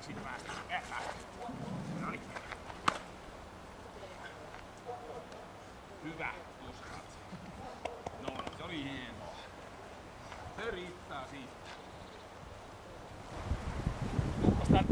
Siitä päästään. No niin. Hyvä. Tuskaat. No niin, se oli hienoa. Se riittää siitä. Tuppos tän.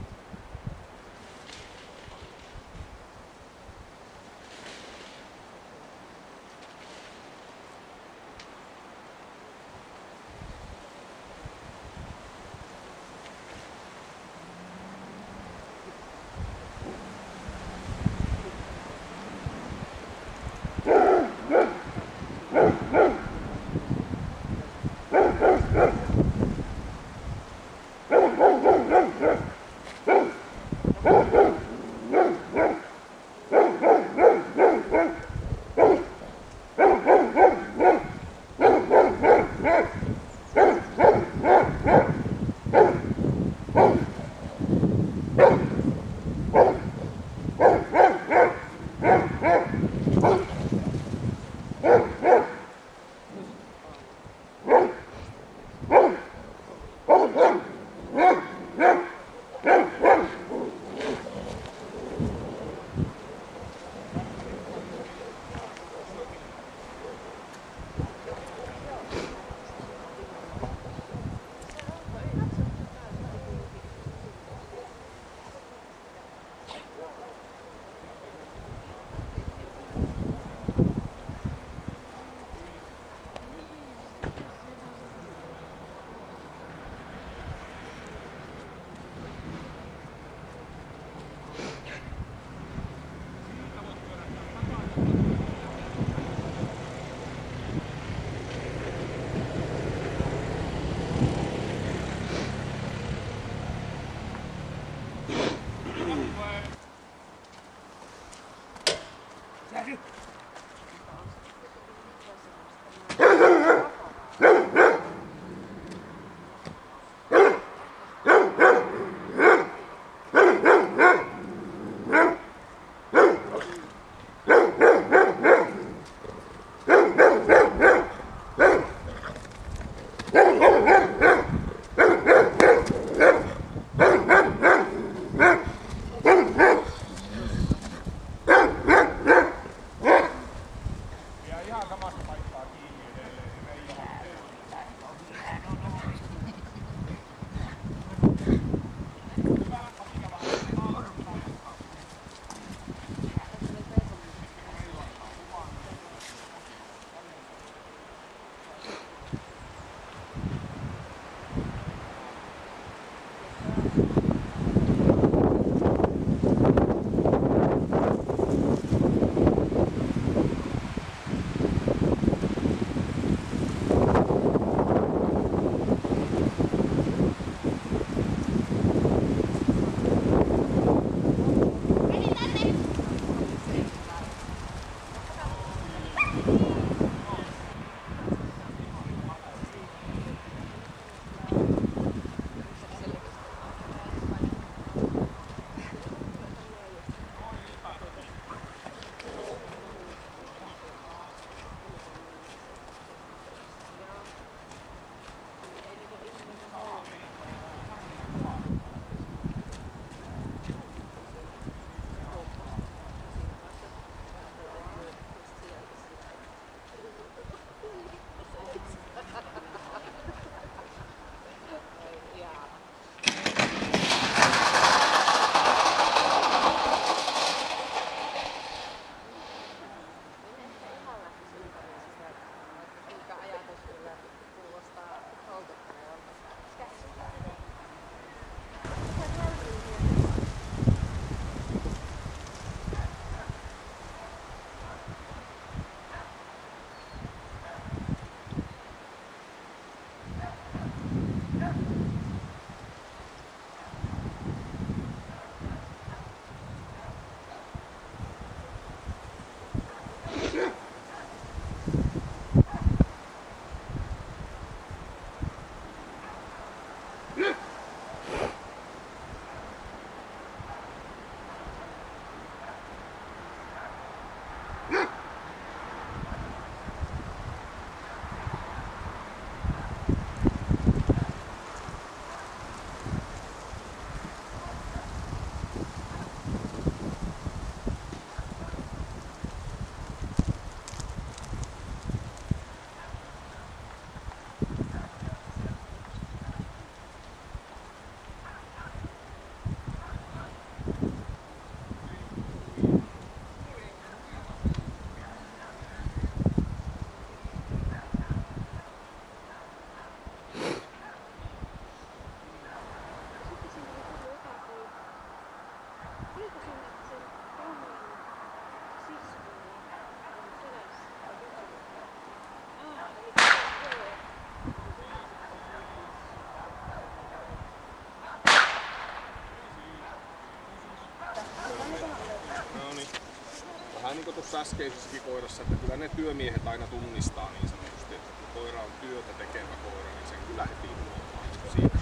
niin kuin tuossa äskeisessäkin koirassa, että kyllä ne työmiehet aina tunnistaa niin sanotusti, että kun koira on työtä tekevä koira, niin sen kyllä heti huomaa siitä.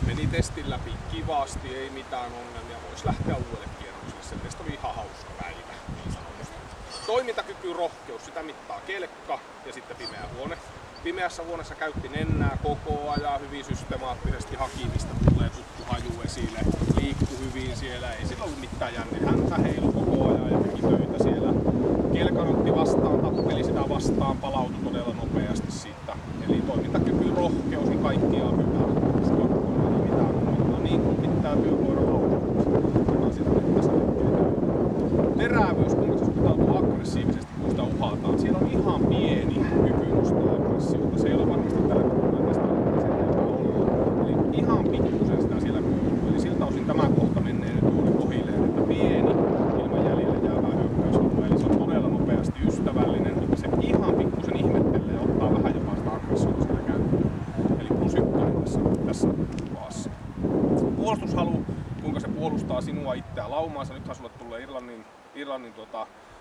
Meni testin läpi kivasti, ei mitään ongelmia, voisi lähteä uudelle kierrokselle. Sen testi oli ihan hauska päivä, niin sanotusti. Toimintakyky, rohkeus, sitä mittaa kelkka ja sitten pimeä huone. Pimeässä huoneessa käytti nennää koko ajan hyvin systemaattisesti, hakimista tulee tuttu haju esille, liikkui hyvin siellä, ei sillä ollut mitään jänne. Häntä heilui koko ajan ja teki töitä siellä. Kelkan otti vastaan, tappeli sitä vastaan, palautui todella nopeasti siitä. Eli toimintakyky, rohkeus, niin kaikki on hyvä. Ei mitään ongelmaa, niin kuin pitää työkoira olla. Terävyys, kuinka se suhtautuu aggressiivisesti, kun sitä uhataan. Siellä on ihan pieni kyky nostaa aggressiota. Se ei ole varmasti tällä kohdalla tästä olla. Eli ihan pikkusen sitä siellä kuuluu. Eli siltä osin tämä kohta menee nyt juuri kohilleen, että pieni ilman jäljelle jäävää hyökkäysalue. Eli se on todella nopeasti ystävällinen, mutta se ihan pikkusen ihmettelee ja ottaa vähän jopa sitä aggressiota siellä käyttöön. Eli +1 tässä kuvassa. Puolustushalu, kuinka se puolustaa sinua itseä laumaansa. Nythän sulle tulee Irlannin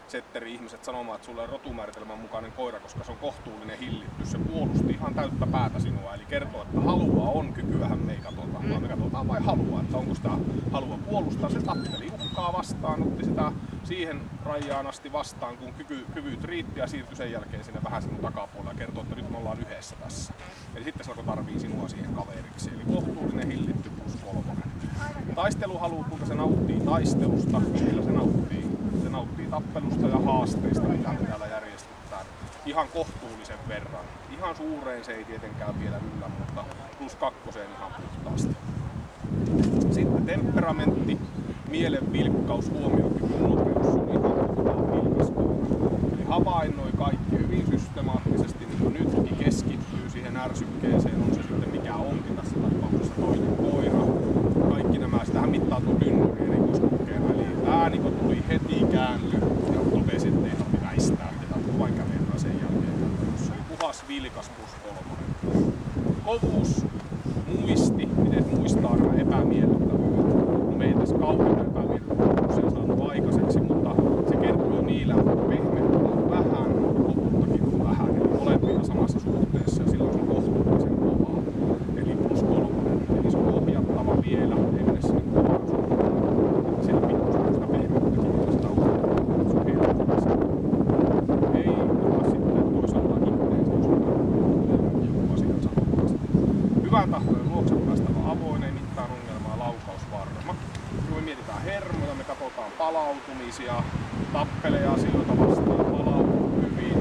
setteri-ihmiset sanomaan, että sulla on rotumääritelmän mukainen koira, koska se on kohtuullinen hillitty. Se puolusti ihan täyttä päätä sinua, eli kertoo, että halua on, kykyähän me ei katsota, vaan me katsotaan vain halua, että onko sitä halua puolustaa. Se tappeli uhkaa vastaan, otti sitä siihen rajaan asti vastaan, kun kyvyt riitti ja siirtyi sen jälkeen sinne vähän sinun takapuolella ja kertoo, että nyt me ollaan yhdessä tässä. Eli sitten se alkoi tarvii sinua siihen kaveriksi, eli kohtuullinen hillitty +3. Taisteluhalu, kuinka se nauttii taistelusta, millä se nauttii tappelusta ja haasteista, mitä me täällä järjestetään. Ihan kohtuullisen verran. Ihan suureen se ei tietenkään vielä yllä, mutta +2 ihan puhtaasti. Sitten temperamentti, mielen vilkkaus, huomiokyky, nopeus on ihan vilkas koira. Eli havainnoi kaikki hyvin systemaattisesti, niin kuin nytkin keskittyy siihen ärsykkeeseen, on se sitten mikä onkin tässä tapauksessa toinen koira. Kaikki nämä, sitähän mittaa tuon dynnyri erikoiskokeena, eli äänikko tuli heti käänly ja totesi, ettei tarvitse väistää, että jatkuu vain kävelemään sen jälkeen. Se oli puhas vilkas +3. Kovuus, muisti, miten muistaa nämä epämiellyttävyydet. No me ei tässä kauan epämiellyttävyyksiä saanut aikaiseksi, mutta se kertoo niillä, että pehmettää vähän, kovuttakin on vähän, eli molempia samassa suhteessa ja silloin se on kohtuullisen kovaa. Eli +3, eli se on ohjattava vielä ennen sinne kovaan suuntaan. Sen pikkuisen sitä pehmettäkin, että sitä ohjattava, se on helposti. Ei ole sitten toisaalta itteensä, jos joku asian sanotaan. Hyvän tahtojen luokse päästävä avoin, ei mitään ongelmaa, laukaus varma. Kun me mietitään hermoja, me katsotaan palautumisia, tappelee asioita vastaan, palautuu hyvin,